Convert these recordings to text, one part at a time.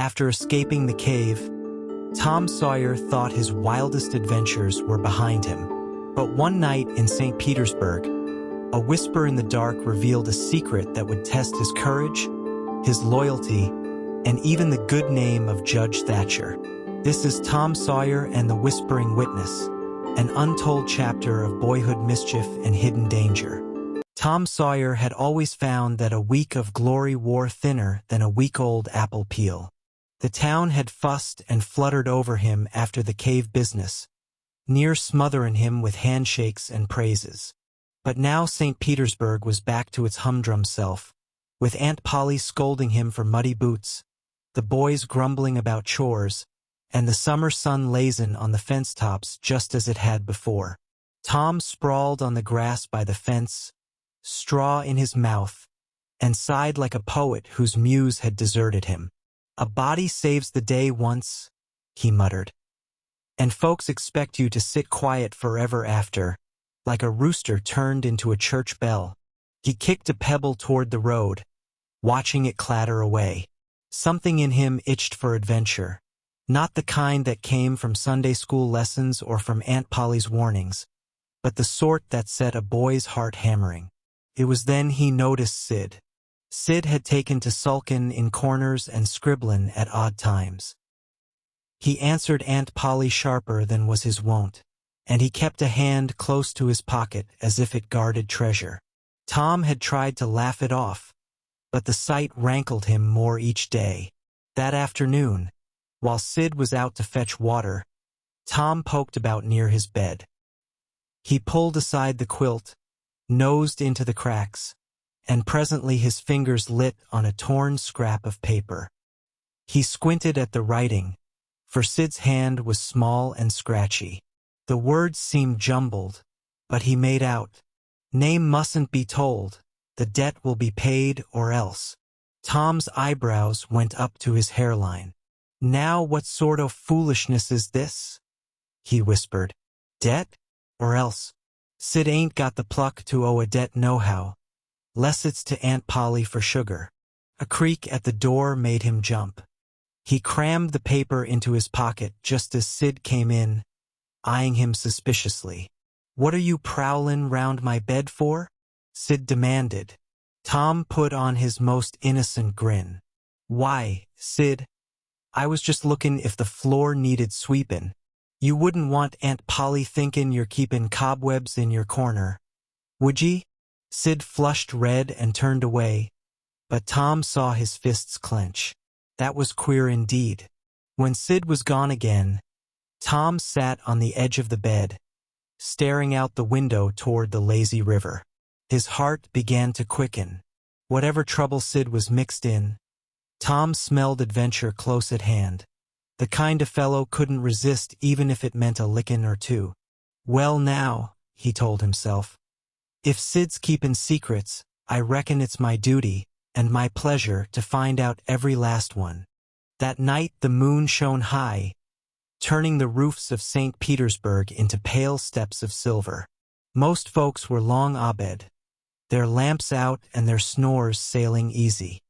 After escaping the cave, Tom Sawyer thought his wildest adventures were behind him. But one night in St. Petersburg, a whisper in the dark revealed a secret that would test his courage, his loyalty, and even the good name of Judge Thatcher. This is Tom Sawyer and the Whispering Witness, an untold chapter of boyhood mischief and hidden danger. Tom Sawyer had always found that a week of glory wore thinner than a week-old apple peel. The town had fussed and fluttered over him after the cave business, near smothering him with handshakes and praises. But now St. Petersburg was back to its humdrum self, with Aunt Polly scolding him for muddy boots, the boys grumbling about chores, and the summer sun lazing on the fence tops just as it had before. Tom sprawled on the grass by the fence, straw in his mouth, and sighed like a poet whose muse had deserted him. "A body saves the day once," he muttered. "And folks expect you to sit quiet forever after, like a rooster turned into a church bell." He kicked a pebble toward the road, watching it clatter away. Something in him itched for adventure, not the kind that came from Sunday school lessons or from Aunt Polly's warnings, but the sort that set a boy's heart hammering. It was then he noticed Sid. Sid had taken to sulking in corners and scribbling at odd times. He answered Aunt Polly sharper than was his wont, and he kept a hand close to his pocket as if it guarded treasure. Tom had tried to laugh it off, but the sight rankled him more each day. That afternoon, while Sid was out to fetch water, Tom poked about near his bed. He pulled aside the quilt, nosed into the cracks, and presently his fingers lit on a torn scrap of paper. He squinted at the writing, for Sid's hand was small and scratchy. The words seemed jumbled, but he made out, "Name mustn't be told, the debt will be paid or else." Tom's eyebrows went up to his hairline. "Now what sort of foolishness is this?" he whispered. "Debt or else? Sid ain't got the pluck to owe a debt nohow, less it's to Aunt Polly for sugar." A creak at the door made him jump. He crammed the paper into his pocket just as Sid came in, eyeing him suspiciously. "What are you prowling round my bed for?" Sid demanded. Tom put on his most innocent grin. "Why, Sid, I was just looking if the floor needed sweepin'. You wouldn't want Aunt Polly thinkin' you're keepin' cobwebs in your corner, would ye?" Sid flushed red and turned away, but Tom saw his fists clench. That was queer indeed. When Sid was gone again, Tom sat on the edge of the bed, staring out the window toward the lazy river. His heart began to quicken. Whatever trouble Sid was mixed in, Tom smelled adventure close at hand. The kind a fellow couldn't resist even if it meant a lickin' or two. "Well now," he told himself, "if Sid's keepin' secrets, I reckon it's my duty and my pleasure to find out every last one." That night the moon shone high, turning the roofs of St. Petersburg into pale steps of silver. Most folks were long abed, their lamps out and their snores sailing easy.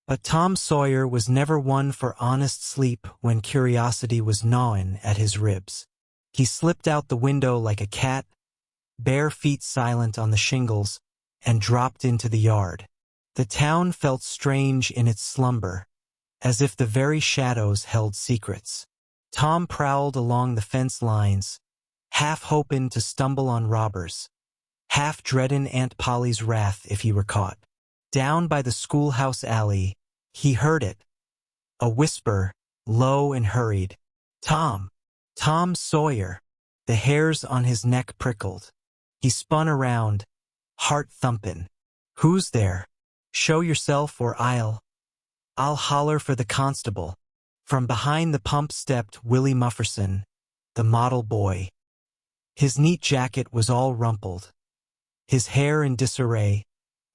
But Tom Sawyer was never one for honest sleep when curiosity was gnawing at his ribs. He slipped out the window like a cat, bare feet silent on the shingles, and dropped into the yard. The town felt strange in its slumber, as if the very shadows held secrets. Tom prowled along the fence lines, half hoping to stumble on robbers, half dreading Aunt Polly's wrath if he were caught. Down by the schoolhouse alley, he heard it, a whisper, low and hurried. "Tom! Tom Sawyer!" The hairs on his neck prickled. He spun around, heart thumping. "Who's there? Show yourself or I'll holler for the constable." From behind the pump stepped Willie Mufferson, the model boy. His neat jacket was all rumpled, his hair in disarray,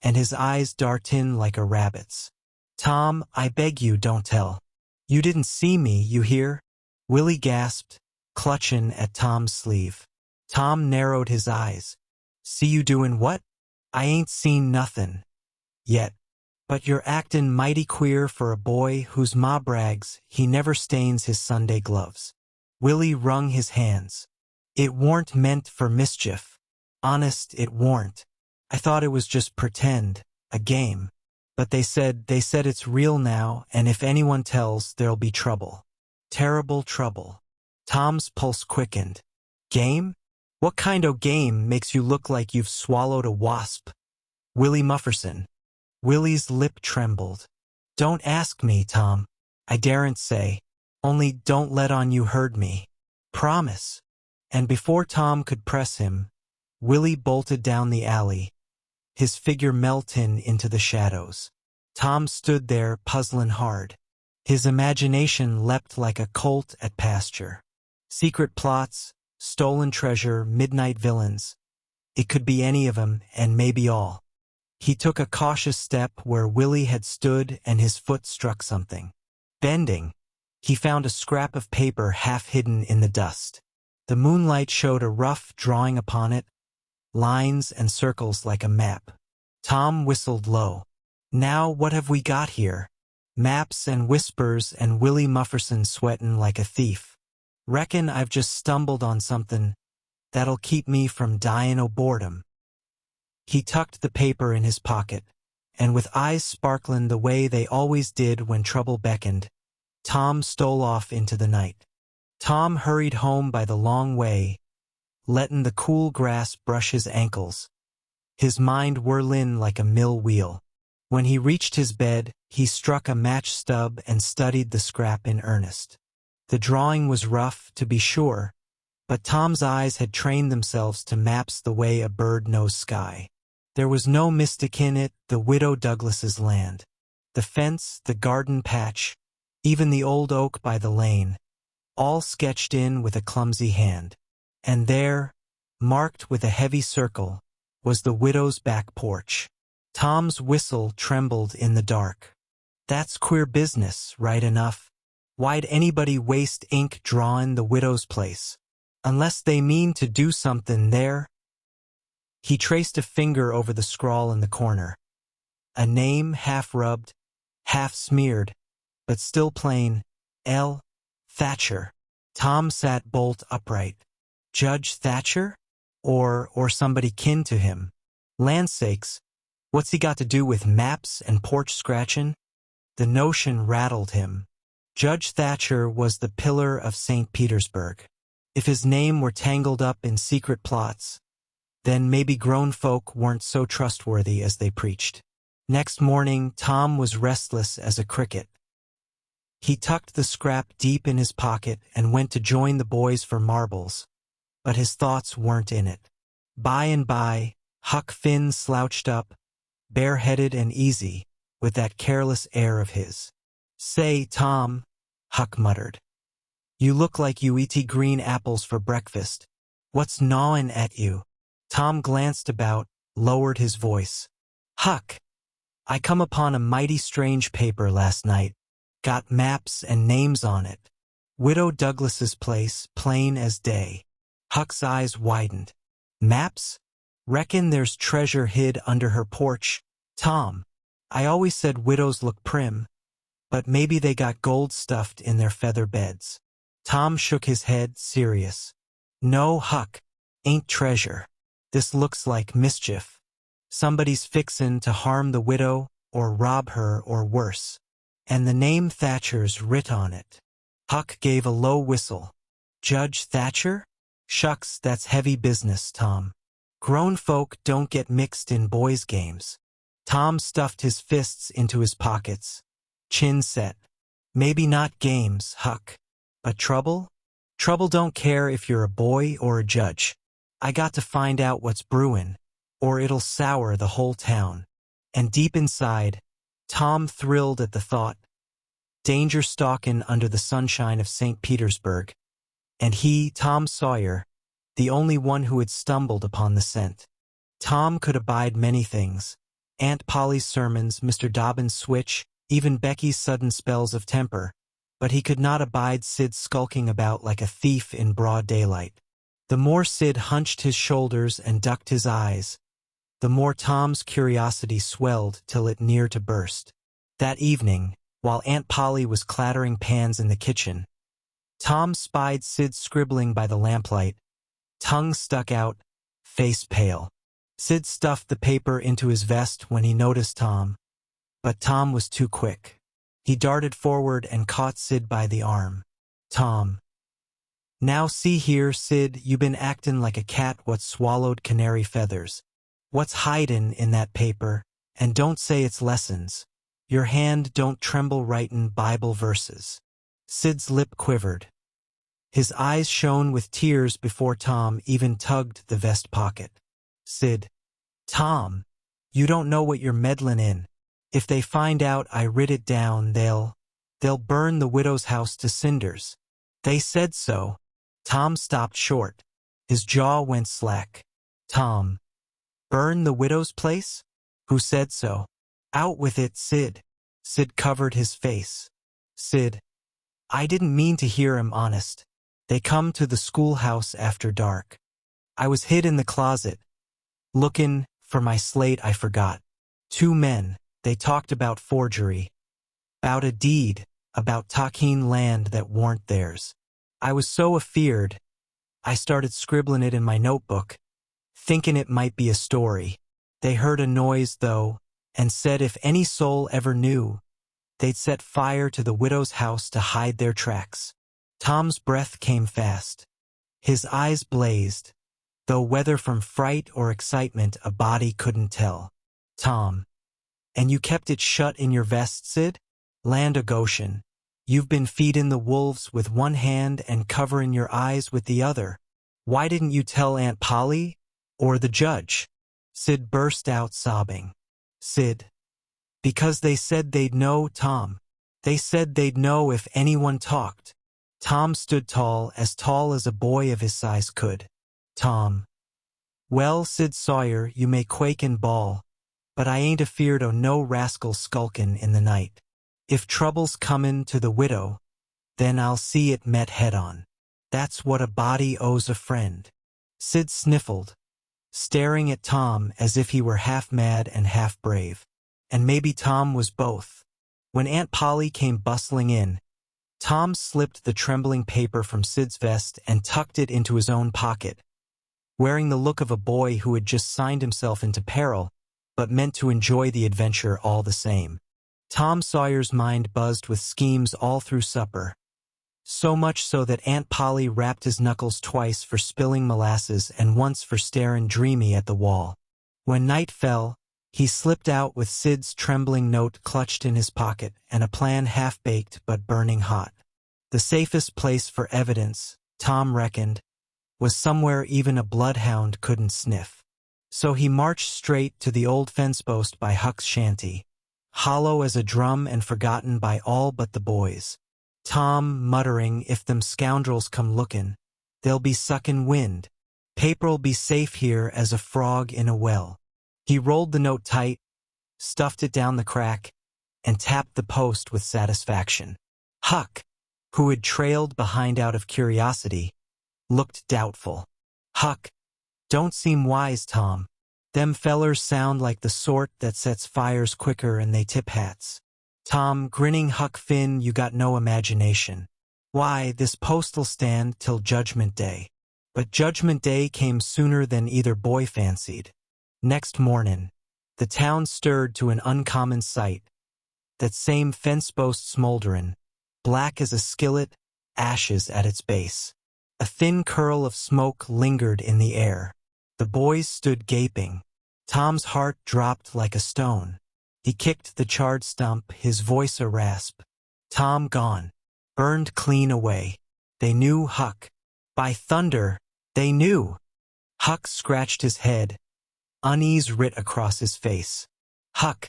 and his eyes dartin' like a rabbit's. "Tom, I beg you don't tell. You didn't see me, you hear?" Willie gasped, clutching at Tom's sleeve. Tom narrowed his eyes. "See you doing what?" "I ain't seen nothin' yet." But you're actin' mighty queer for a boy whose ma brags he never stains his Sunday gloves. Willie wrung his hands. It warn't meant for mischief. Honest, it warn't. I thought it was just pretend, a game. But they said it's real now, and if anyone tells, there'll be trouble. Terrible trouble. Tom's pulse quickened. Game? What kind o' game makes you look like you've swallowed a wasp? Willie Mufferson. Willie's lip trembled. Don't ask me, Tom. I daren't say. Only don't let on you heard me. Promise. And before Tom could press him, Willie bolted down the alley, his figure melting into the shadows. Tom stood there, puzzling hard. His imagination leapt like a colt at pasture. Secret plots, stolen treasure, midnight villains. It could be any of 'em, and maybe all. He took a cautious step where Willie had stood, and his foot struck something. Bending, he found a scrap of paper half hidden in the dust. The moonlight showed a rough drawing upon it, lines and circles like a map. Tom whistled low. Now what have we got here? Maps and whispers and Willie Mufferson sweatin' like a thief. Reckon I've just stumbled on something that'll keep me from dyin' o' boredom. He tucked the paper in his pocket, and with eyes sparklin' the way they always did when trouble beckoned, Tom stole off into the night. Tom hurried home by the long way, lettin' the cool grass brush his ankles, his mind whirlin' like a mill wheel. When he reached his bed, he struck a match stub and studied the scrap in earnest. The drawing was rough, to be sure, but Tom's eyes had trained themselves to maps the way a bird knows sky. There was no mystic in it, the Widow Douglas's land. The fence, the garden patch, even the old oak by the lane, all sketched in with a clumsy hand. And there, marked with a heavy circle, was the widow's back porch. Tom's whistle trembled in the dark. That's queer business, right enough. Why'd anybody waste ink drawin' the widow's place? Unless they mean to do something there? He traced a finger over the scrawl in the corner. A name half-rubbed, half-smeared, but still plain, L. Thatcher. Tom sat bolt upright. Judge Thatcher? Or somebody kin to him? Land sakes, what's he got to do with maps and porch scratchin'? The notion rattled him. Judge Thatcher was the pillar of St. Petersburg. If his name were tangled up in secret plots, then maybe grown folk weren't so trustworthy as they preached. Next morning, Tom was restless as a cricket. He tucked the scrap deep in his pocket and went to join the boys for marbles, but his thoughts weren't in it. By and by, Huck Finn slouched up, bareheaded and easy, with that careless air of his. Say, Tom, Huck muttered. You look like you eat green apples for breakfast. What's gnawin' at you? Tom glanced about, lowered his voice. Huck, I come upon a mighty strange paper last night. Got maps and names on it. Widow Douglas's place, plain as day. Huck's eyes widened. Maps? Reckon there's treasure hid under her porch. Tom, I always said widows look prim, but maybe they got gold stuffed in their feather beds. Tom shook his head, serious. No, Huck, ain't treasure. This looks like mischief. Somebody's fixin' to harm the widow, or rob her, or worse. And the name Thatcher's writ on it. Huck gave a low whistle. Judge Thatcher? Shucks, that's heavy business, Tom. Grown folk don't get mixed in boys' games. Tom stuffed his fists into his pockets, chin set. Maybe not games, Huck. But trouble? Trouble don't care if you're a boy or a judge. I got to find out what's brewin', or it'll sour the whole town. And deep inside, Tom thrilled at the thought. Danger stalkin' under the sunshine of St. Petersburg. And he, Tom Sawyer, the only one who had stumbled upon the scent. Tom could abide many things. Aunt Polly's sermons, Mr. Dobbin's switch, even Becky's sudden spells of temper. But he could not abide Sid skulking about like a thief in broad daylight. The more Sid hunched his shoulders and ducked his eyes, the more Tom's curiosity swelled till it near to burst. That evening, while Aunt Polly was clattering pans in the kitchen, Tom spied Sid scribbling by the lamplight, tongue stuck out, face pale. Sid stuffed the paper into his vest when he noticed Tom, but Tom was too quick. He darted forward and caught Sid by the arm. Tom. Now see here, Sid, you been actin' like a cat what swallowed canary feathers. What's hidin' in that paper? And don't say it's lessons. Your hand don't tremble writin' Bible verses. Sid's lip quivered. His eyes shone with tears before Tom even tugged the vest pocket. Sid. Tom, you don't know what you're meddlin' in. If they find out I writ it down, they'll burn the widow's house to cinders. They said so. Tom stopped short. His jaw went slack. Tom. Burn the widow's place? Who said so? Out with it, Sid. Sid covered his face. Sid. I didn't mean to hear him honest. They come to the schoolhouse after dark. I was hid in the closet, lookin' for my slate I forgot. 2 men, they talked about forgery. About a deed, about takin' land that warn't theirs. I was so afeard, I started scribbling it in my notebook, thinking it might be a story. They heard a noise, though, and said if any soul ever knew, they'd set fire to the widow's house to hide their tracks. Tom's breath came fast. His eyes blazed, though whether from fright or excitement a body couldn't tell. Tom. And you kept it shut in your vest, Sid? Land o' Goshen. You've been feedin' the wolves with one hand and coverin' your eyes with the other. Why didn't you tell Aunt Polly? Or the judge? Sid burst out sobbing. Sid. Because they said they'd know, Tom. They said they'd know if anyone talked. Tom stood tall as a boy of his size could. Tom. Well, Sid Sawyer, you may quake and bawl, but I ain't afeard o' no rascal skulkin' in the night. If trouble's comin' to the widow, then I'll see it met head-on. That's what a body owes a friend. Sid sniffled, staring at Tom as if he were half mad and half brave. And maybe Tom was both. When Aunt Polly came bustling in, Tom slipped the trembling paper from Sid's vest and tucked it into his own pocket, wearing the look of a boy who had just signed himself into peril, but meant to enjoy the adventure all the same. Tom Sawyer's mind buzzed with schemes all through supper, so much so that Aunt Polly rapped his knuckles twice for spilling molasses and once for staring dreamy at the wall. When night fell, he slipped out with Sid's trembling note clutched in his pocket and a plan half-baked but burning hot. The safest place for evidence, Tom reckoned, was somewhere even a bloodhound couldn't sniff. So he marched straight to the old fence post by Huck's shanty, hollow as a drum and forgotten by all but the boys. Tom muttering, if them scoundrels come lookin', they'll be suckin' wind. Paper'll be safe here as a frog in a well. He rolled the note tight, stuffed it down the crack, and tapped the post with satisfaction. Huck, who had trailed behind out of curiosity, looked doubtful. Huck, don't seem wise, Tom. Them fellers sound like the sort that sets fires quicker and they tip hats. Tom, grinning. Huck, Finn, you got no imagination. Why, this post'll stand till Judgment Day. But Judgment Day came sooner than either boy fancied. Next mornin', the town stirred to an uncommon sight. That same fence post smolderin', black as a skillet, ashes at its base. A thin curl of smoke lingered in the air. The boys stood gaping. Tom's heart dropped like a stone. He kicked the charred stump, his voice a rasp. Tom gone. Burned clean away. They knew Huck. By thunder, they knew. Huck scratched his head, unease writ across his face. Huck,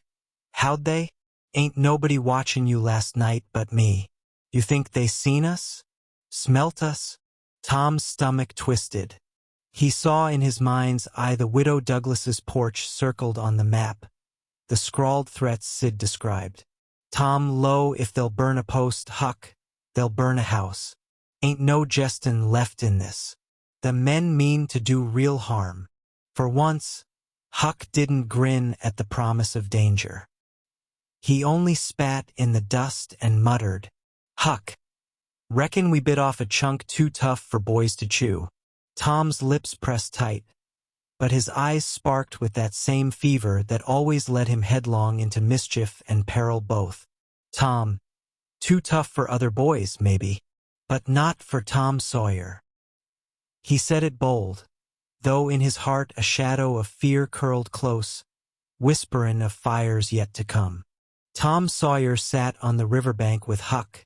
how'd they? Ain't nobody watchin' you last night but me. You think they seen us? Smelt us? Tom's stomach twisted. He saw in his mind's eye the Widow Douglas's porch circled on the map, the scrawled threats Sid described. Tom, lo, if they'll burn a post, Huck, they'll burn a house. Ain't no jestin' left in this. The men mean to do real harm. For once, Huck didn't grin at the promise of danger. He only spat in the dust and muttered, "Huck, reckon we bit off a chunk too tough for boys to chew." Tom's lips pressed tight, but his eyes sparked with that same fever that always led him headlong into mischief and peril both. Tom, too tough for other boys, maybe, but not for Tom Sawyer. He said it bold, though in his heart a shadow of fear curled close, whisperin' of fires yet to come. Tom Sawyer sat on the riverbank with Huck,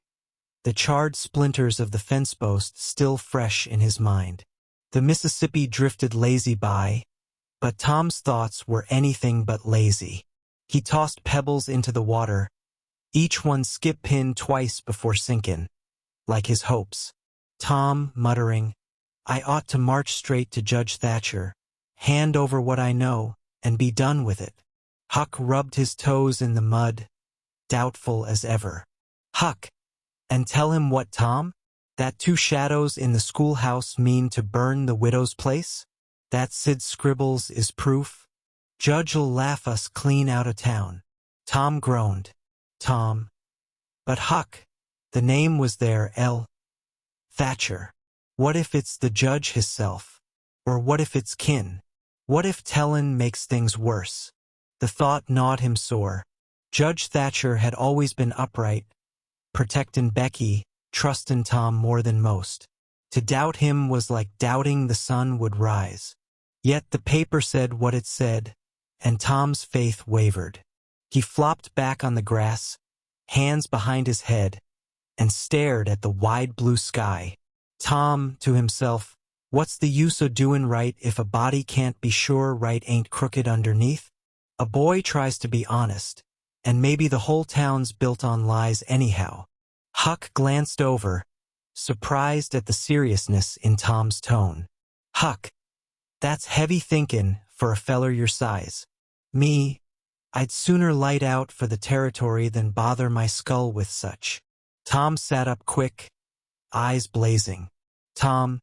the charred splinters of the fence post still fresh in his mind. The Mississippi drifted lazy by, but Tom's thoughts were anything but lazy. He tossed pebbles into the water, each one skip-pinned twice before sinkin', like his hopes. Tom, muttering, "I ought to march straight to Judge Thatcher, hand over what I know, and be done with it." Huck rubbed his toes in the mud, doubtful as ever. "Huck, and tell him what, Tom? That two shadows in the schoolhouse mean to burn the widow's place? That Sid scribbles is proof? Judge'll laugh us clean out of town." Tom groaned. Tom. But Huck, the name was there, Thatcher. What if it's the judge hisself? Or what if it's kin? What if tellin' makes things worse? The thought gnawed him sore. Judge Thatcher had always been upright, protectin' Becky, trustin' Tom more than most. To doubt him was like doubting the sun would rise. Yet the paper said what it said, and Tom's faith wavered. He flopped back on the grass, hands behind his head, and stared at the wide blue sky. Tom, to himself, what's the use o' doin' right if a body can't be sure right ain't crooked underneath? A boy tries to be honest, and maybe the whole town's built on lies anyhow. Huck glanced over, surprised at the seriousness in Tom's tone. "Huck, that's heavy thinkin' for a feller your size. Me, I'd sooner light out for the territory than bother my skull with such." Tom sat up quick, eyes blazing. "Tom,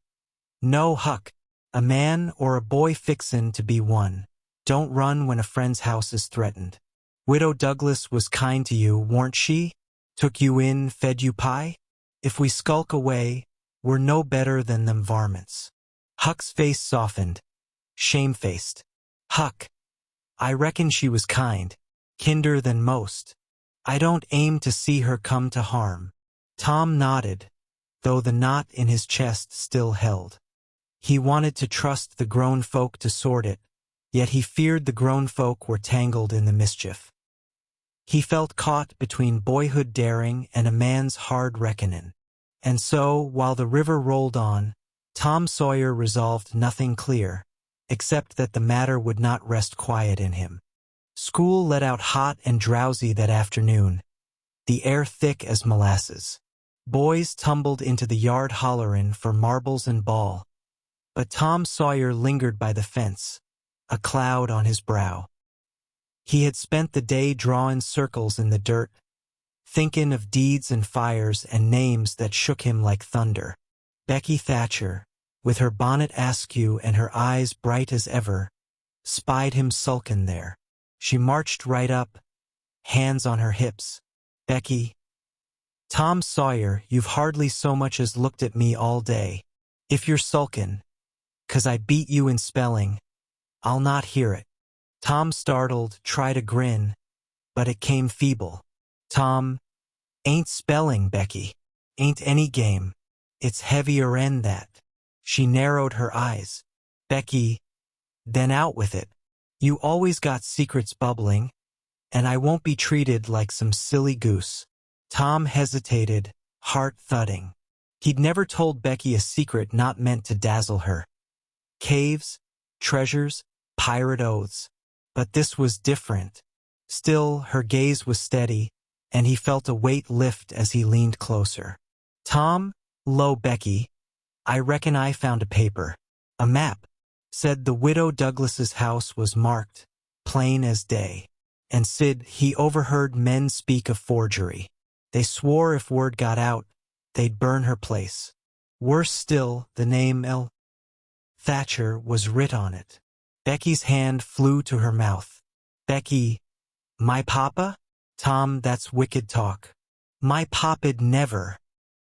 no, Huck, a man or a boy fixin' to be one. Don't run when a friend's house is threatened. Widow Douglas was kind to you, warn't she? Took you in, fed you pie? If we skulk away, we're no better than them varmints." Huck's face softened, shamefaced. "Huck, I reckon she was kind, kinder than most. I don't aim to see her come to harm." Tom nodded, though the knot in his chest still held. He wanted to trust the grown folk to sort it, yet he feared the grown folk were tangled in the mischief. He felt caught between boyhood daring and a man's hard reckonin'. And so, while the river rolled on, Tom Sawyer resolved nothing clear, except that the matter would not rest quiet in him. School let out hot and drowsy that afternoon, the air thick as molasses. Boys tumbled into the yard hollerin' for marbles and ball, but Tom Sawyer lingered by the fence, a cloud on his brow. He had spent the day drawin' circles in the dirt, thinkin' of deeds and fires and names that shook him like thunder. Becky Thatcher, with her bonnet askew and her eyes bright as ever, spied him sulkin' there. She marched right up, hands on her hips. "Becky, Tom Sawyer, you've hardly so much as looked at me all day. If you're sulkin', 'cause I beat you in spelling, I'll not hear it." Tom, startled, tried a grin, but it came feeble. "Tom, ain't spelling, Becky. Ain't any game. It's heavier 'en that." She narrowed her eyes. "Becky, then out with it. You always got secrets bubbling, and I won't be treated like some silly goose." Tom hesitated, heart thudding. He'd never told Becky a secret not meant to dazzle her. Caves, treasures, pirate oaths. But this was different. Still, her gaze was steady, and he felt a weight lift as he leaned closer. "Tom, lo, Becky, I reckon I found a paper. A map. Said the widow Douglas's house was marked, plain as day. And Sid, he overheard men speak of forgery. They swore if word got out, they'd burn her place. Worse still, the name Thatcher was writ on it. Becky's hand flew to her mouth. Becky, my papa? Tom, that's wicked talk. My papa'd never.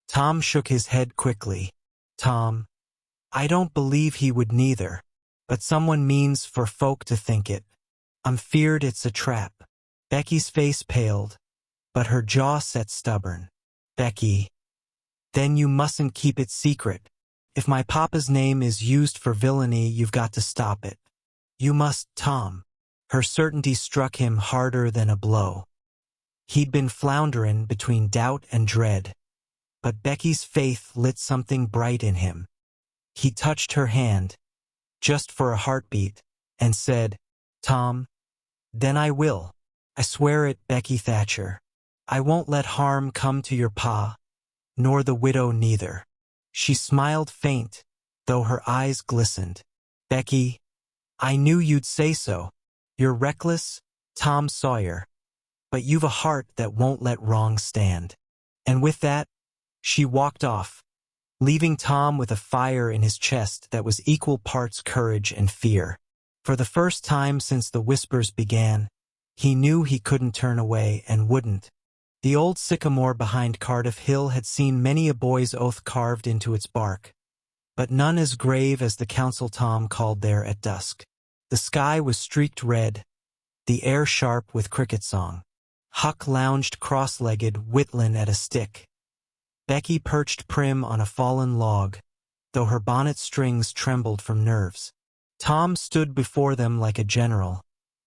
Tom shook his head quickly. Tom, I don't believe he would neither, but someone means for folk to think it. I'm feared it's a trap. Becky's face paled, but her jaw set stubborn. Becky, then you mustn't keep it secret. If my papa's name is used for villainy, you've got to stop it. You must, Tom. Her certainty struck him harder than a blow. He'd been floundering between doubt and dread, but Becky's faith lit something bright in him. He touched her hand, just for a heartbeat, and said, Tom, then I will. I swear it, Becky Thatcher. I won't let harm come to your pa, nor the widow neither. She smiled faint, though her eyes glistened. Becky, I knew you'd say so. You're reckless, Tom Sawyer, but you've a heart that won't let wrong stand. And with that, she walked off, leaving Tom with a fire in his chest that was equal parts courage and fear. For the first time since the whispers began, he knew he couldn't turn away and wouldn't. The old sycamore behind Cardiff Hill had seen many a boy's oath carved into its bark, but none as grave as the council Tom called there at dusk. The sky was streaked red, the air sharp with cricket song. Huck lounged cross-legged, whittling at a stick. Becky perched prim on a fallen log, though her bonnet strings trembled from nerves. Tom stood before them like a general,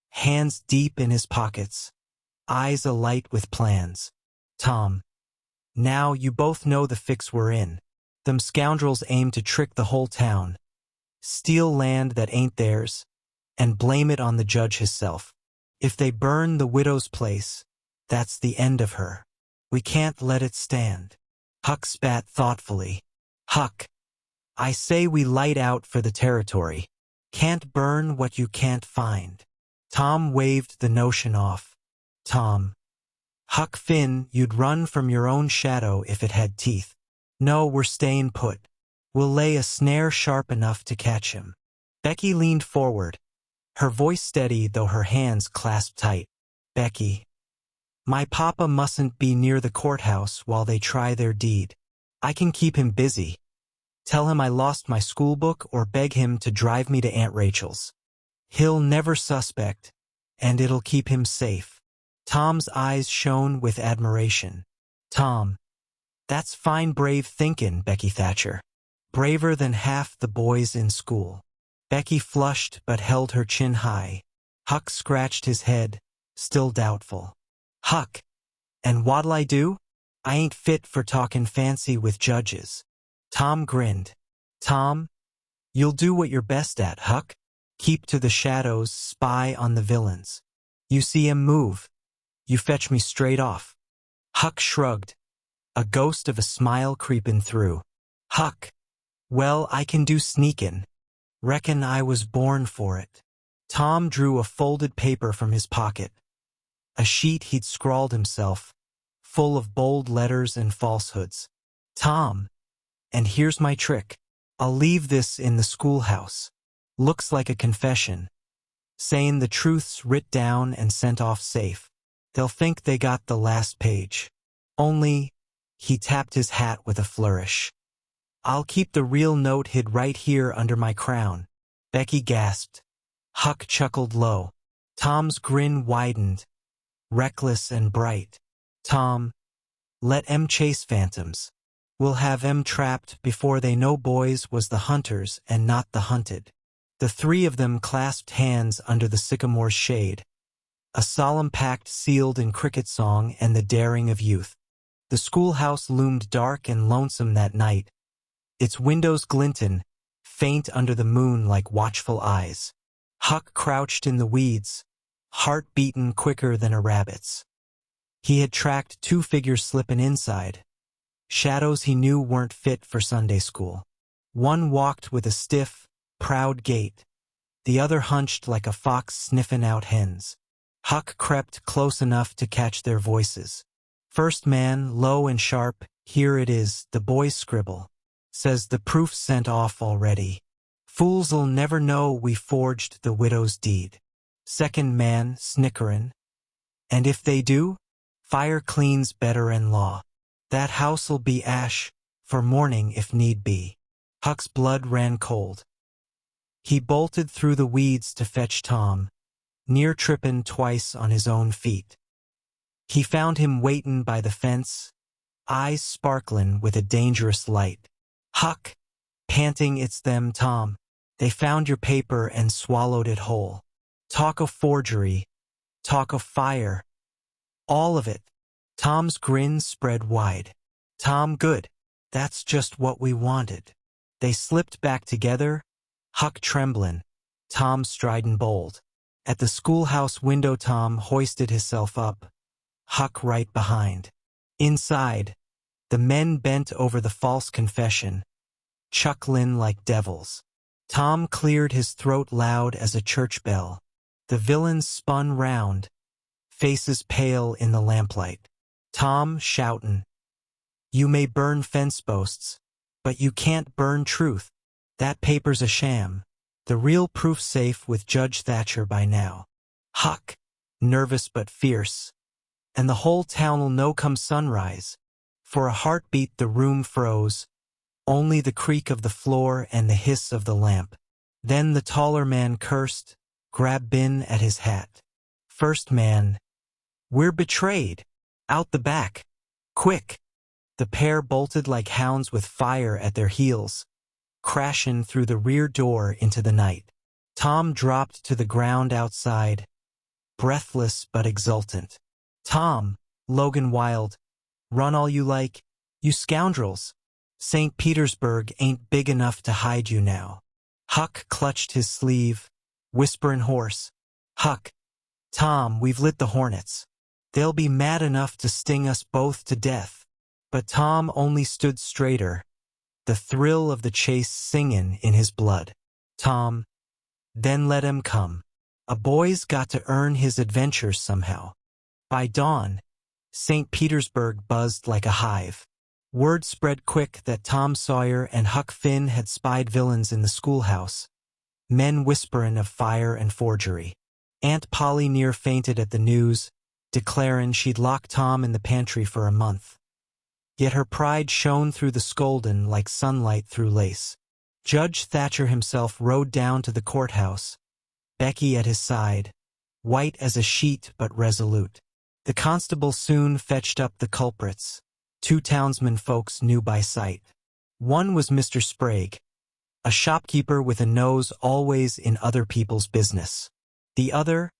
hands deep in his pockets, eyes alight with plans. Tom, now you both know the fix we're in. Them scoundrels aim to trick the whole town, steal land that ain't theirs, and blame it on the judge hisself. If they burn the widow's place, that's the end of her. We can't let it stand. Huck spat thoughtfully. Huck, I say we light out for the territory. Can't burn what you can't find. Tom waved the notion off. Tom, Huck Finn, you'd run from your own shadow if it had teeth. No, we're staying put. We'll lay a snare sharp enough to catch him. Becky leaned forward, her voice steady though her hands clasped tight. Becky, my papa mustn't be near the courthouse while they try their deed. I can keep him busy. Tell him I lost my schoolbook or beg him to drive me to Aunt Rachel's. He'll never suspect, and it'll keep him safe. Tom's eyes shone with admiration. Tom, that's fine brave thinkin', Becky Thatcher. Braver than half the boys in school. Becky flushed but held her chin high. Huck scratched his head, still doubtful. Huck, and what'll I do? I ain't fit for talkin' fancy with judges. Tom grinned. Tom, you'll do what you're best at, Huck. Keep to the shadows, spy on the villains. You see 'em move, you fetch me straight off. Huck shrugged, a ghost of a smile creepin' through. Huck, well, I can do sneakin'. Reckon I was born for it. Tom drew a folded paper from his pocket, a sheet he'd scrawled himself, full of bold letters and falsehoods. Tom, and here's my trick. I'll leave this in the schoolhouse. Looks like a confession, saying the truth's writ down and sent off safe. They'll think they got the last page. Only, he tapped his hat with a flourish. I'll keep the real note hid right here under my crown. Becky gasped. Huck chuckled low. Tom's grin widened, reckless and bright. Tom, let 'em chase phantoms. We'll have 'em trapped before they know boys was the hunters and not the hunted. The three of them clasped hands under the sycamore's shade, a solemn pact sealed in cricket song and the daring of youth. The schoolhouse loomed dark and lonesome that night, its windows glintin', faint under the moon like watchful eyes. Huck crouched in the weeds, heart beatin' quicker than a rabbit's. He had tracked two figures slippin' inside, shadows he knew weren't fit for Sunday school. One walked with a stiff, proud gait, the other hunched like a fox sniffin' out hens. Huck crept close enough to catch their voices. First man, low and sharp, here it is, the boy's scribble. Says the proof's sent off already. Fools'll never know we forged the widow's deed. Second man snickerin'. And if they do, fire cleans better 'n law. That house'll be ash, for mourning if need be. Huck's blood ran cold. He bolted through the weeds to fetch Tom, near trippin' twice on his own feet. He found him waitin' by the fence, eyes sparklin' with a dangerous light. Huck, panting, it's them, Tom. They found your paper and swallowed it whole. Talk of forgery, talk of fire. All of it. Tom's grin spread wide. Tom, good. That's just what we wanted. They slipped back together, Huck tremblin', Tom stridin' bold. At the schoolhouse window Tom hoisted himself up, Huck right behind. Inside, the men bent over the false confession, chucklin' like devils. Tom cleared his throat loud as a church bell. The villains spun round, faces pale in the lamplight. Tom shoutin', you may burn fence posts, but you can't burn truth. That paper's a sham. The real proof's safe with Judge Thatcher by now. Huck, nervous but fierce. And the whole town'll know come sunrise. For a heartbeat the room froze, only the creak of the floor and the hiss of the lamp. Then the taller man cursed, grabbed bin at his hat. First man, we're betrayed. Out the back. Quick. The pair bolted like hounds with fire at their heels, crashin' through the rear door into the night. Tom dropped to the ground outside, breathless but exultant. Tom, Logan Wild, run all you like, you scoundrels. St. Petersburg ain't big enough to hide you now. Huck clutched his sleeve, whisperin' hoarse. Huck, Tom, we've lit the hornets. They'll be mad enough to sting us both to death. But Tom only stood straighter, the thrill of the chase singin' in his blood. Tom, then let him come. A boy's got to earn his adventures somehow. By dawn, St. Petersburg buzzed like a hive. Word spread quick that Tom Sawyer and Huck Finn had spied villains in the schoolhouse, men whisperin' of fire and forgery. Aunt Polly near fainted at the news, declarin' she'd locked Tom in the pantry for a month. Yet her pride shone through the scoldin' like sunlight through lace. Judge Thatcher himself rode down to the courthouse, Becky at his side, white as a sheet but resolute. The constable soon fetched up the culprits, two townsmen folks knew by sight. One was Mr. Sprague, a shopkeeper with a nose always in other people's business. The other,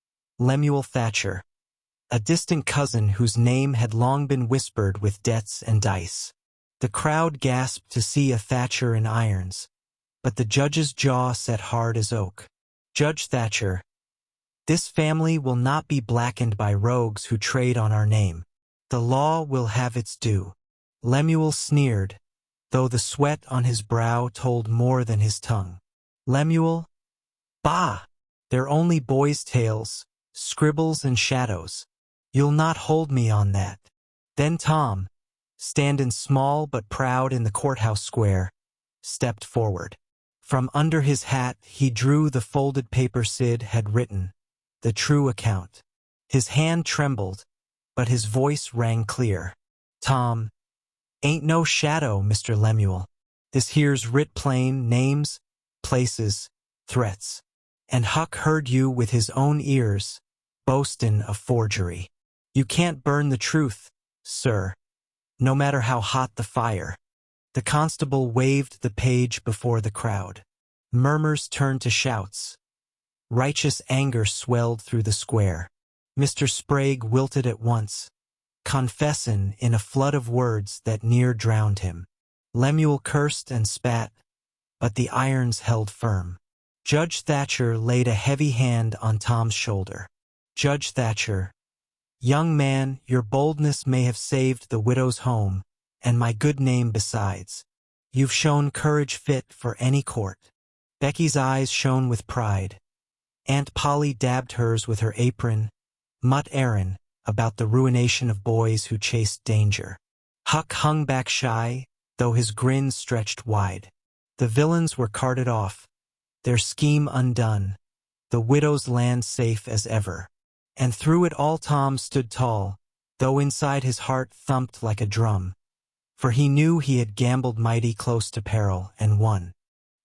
Lemuel Thatcher, a distant cousin whose name had long been whispered with debts and dice. The crowd gasped to see a Thatcher in irons, but the judge's jaw set hard as oak. Judge Thatcher, this family will not be blackened by rogues who trade on our name. The law will have its due. Lemuel sneered, though the sweat on his brow told more than his tongue. Lemuel? Bah! They're only boys' tales, scribbles and shadows. You'll not hold me on that. Then Tom, standing small but proud in the courthouse square, stepped forward. From under his hat he drew the folded paper Sid had written, the true account. His hand trembled, but his voice rang clear. Tom, ain't no shadow, Mr. Lemuel. This here's writ plain, names, places, threats. And Huck heard you with his own ears, boastin' of forgery. You can't burn the truth, sir, no matter how hot the fire. The constable waved the page before the crowd. Murmurs turned to shouts. Righteous anger swelled through the square. Mr. Sprague wilted at once, confessin' in a flood of words that near drowned him. Lemuel cursed and spat, but the irons held firm. Judge Thatcher laid a heavy hand on Tom's shoulder. Judge Thatcher, young man, your boldness may have saved the widow's home, and my good name besides. You've shown courage fit for any court. Becky's eyes shone with pride. Aunt Polly dabbed hers with her apron, mut Aaron, about the ruination of boys who chased danger. Huck hung back shy, though his grin stretched wide. The villains were carted off, their scheme undone, the widow's land safe as ever. And through it all Tom stood tall, though inside his heart thumped like a drum. For he knew he had gambled mighty close to peril and won.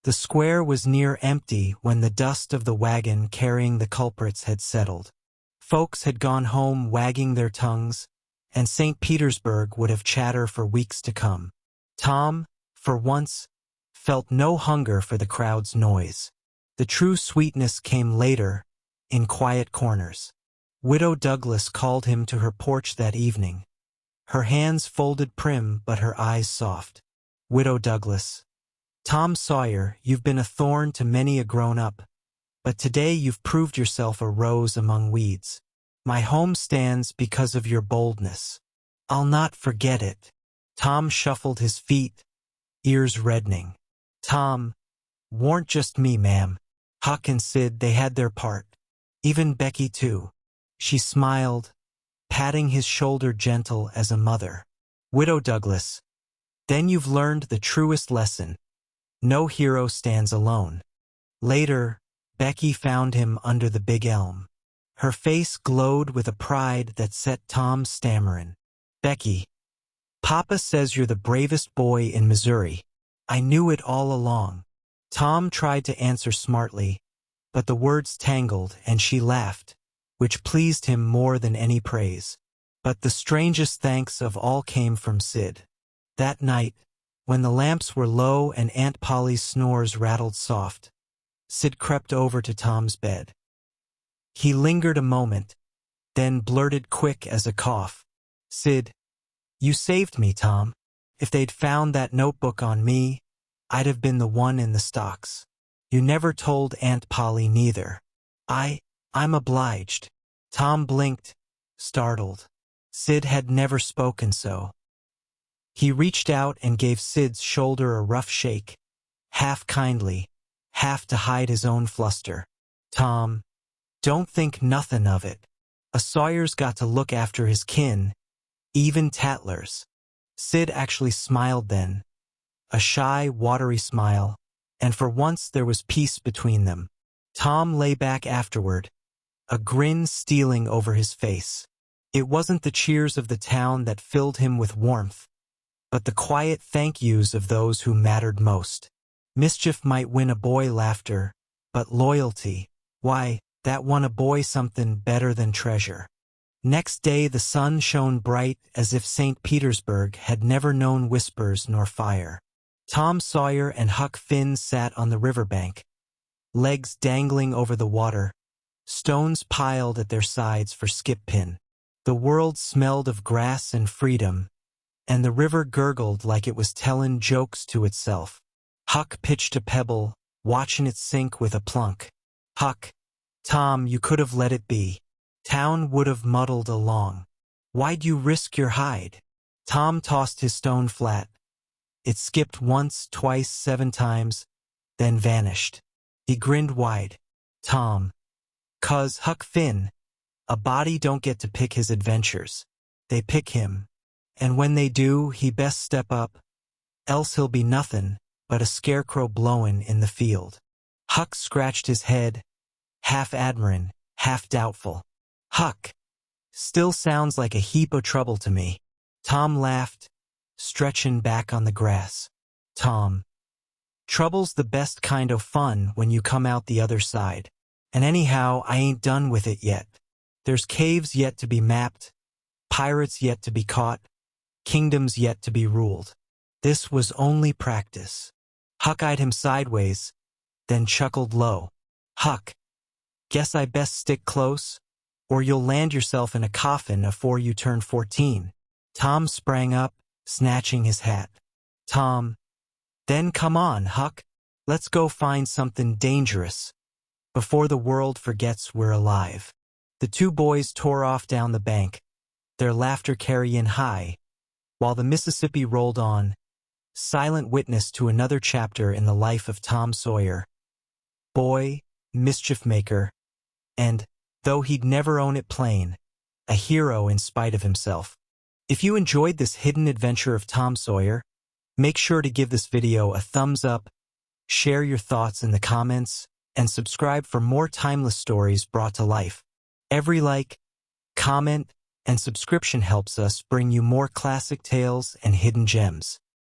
The square was near empty when the dust of the wagon carrying the culprits had settled. Folks had gone home wagging their tongues, and St. Petersburg would have chatter for weeks to come. Tom, for once, felt no hunger for the crowd's noise. The true sweetness came later, in quiet corners. Widow Douglas called him to her porch that evening. Her hands folded prim but her eyes soft. Widow Douglas, Tom Sawyer, you've been a thorn to many a grown-up, but today you've proved yourself a rose among weeds. My home stands because of your boldness. I'll not forget it. Tom shuffled his feet, ears reddening. Tom, warn't just me, ma'am. Huck and Sid, they had their part. Even Becky, too. She smiled, patting his shoulder gentle as a mother. Widow Douglas, then you've learned the truest lesson. No hero stands alone. Later, Becky found him under the big elm. Her face glowed with a pride that set Tom stammerin'. Becky, Papa says you're the bravest boy in Missouri. I knew it all along. Tom tried to answer smartly, but the words tangled and she laughed, which pleased him more than any praise. But the strangest thanks of all came from Sid. That night, when the lamps were low and Aunt Polly's snores rattled soft, Sid crept over to Tom's bed. He lingered a moment, then blurted quick as a cough. Sid, you saved me, Tom. If they'd found that notebook on me, I'd have been the one in the stocks. You never told Aunt Polly neither. I'm obliged. Tom blinked, startled. Sid had never spoken so. He reached out and gave Sid's shoulder a rough shake, half kindly, half to hide his own fluster. Tom, don't think nothin' of it. A Sawyer's got to look after his kin, even tattlers. Sid actually smiled then, a shy, watery smile, and for once there was peace between them. Tom lay back afterward, a grin stealing over his face. It wasn't the cheers of the town that filled him with warmth, but the quiet thank yous of those who mattered most. Mischief might win a boy laughter, but loyalty, why, that won a boy something better than treasure. Next day the sun shone bright as if St. Petersburg had never known whispers nor fire. Tom Sawyer and Huck Finn sat on the riverbank, legs dangling over the water, stones piled at their sides for skip pin. The world smelled of grass and freedom, and the river gurgled like it was tellin' jokes to itself. Huck pitched a pebble, watchin' it sink with a plunk. Huck, Tom, you could have let it be. Town would have muddled along. Why'd you risk your hide? Tom tossed his stone flat. It skipped once, twice, 7 times, then vanished. He grinned wide. Tom, 'cause Huck Finn, a body don't get to pick his adventures. They pick him, and when they do, he best step up, else he'll be nothin' but a scarecrow blowin' in the field. Huck scratched his head, half admirin', half doubtful. Huck, still sounds like a heap o' trouble to me. Tom laughed, stretchin' back on the grass. Tom, trouble's the best kind o' fun when you come out the other side. And anyhow, I ain't done with it yet. There's caves yet to be mapped, pirates yet to be caught, kingdoms yet to be ruled. This was only practice. Huck eyed him sideways, then chuckled low. Huck, guess I best stick close, or you'll land yourself in a coffin afore you turn 14. Tom sprang up, snatching his hat. Tom, then come on, Huck. Let's go find something dangerous, before the world forgets we're alive. The two boys tore off down the bank, their laughter carrying high, while the Mississippi rolled on, silent witness to another chapter in the life of Tom Sawyer. Boy, mischief maker, and, though he'd never own it plain, a hero in spite of himself. If you enjoyed this hidden adventure of Tom Sawyer, make sure to give this video a thumbs up, share your thoughts in the comments, and subscribe for more timeless stories brought to life. Every like, comment, and subscription helps us bring you more classic tales and hidden gems.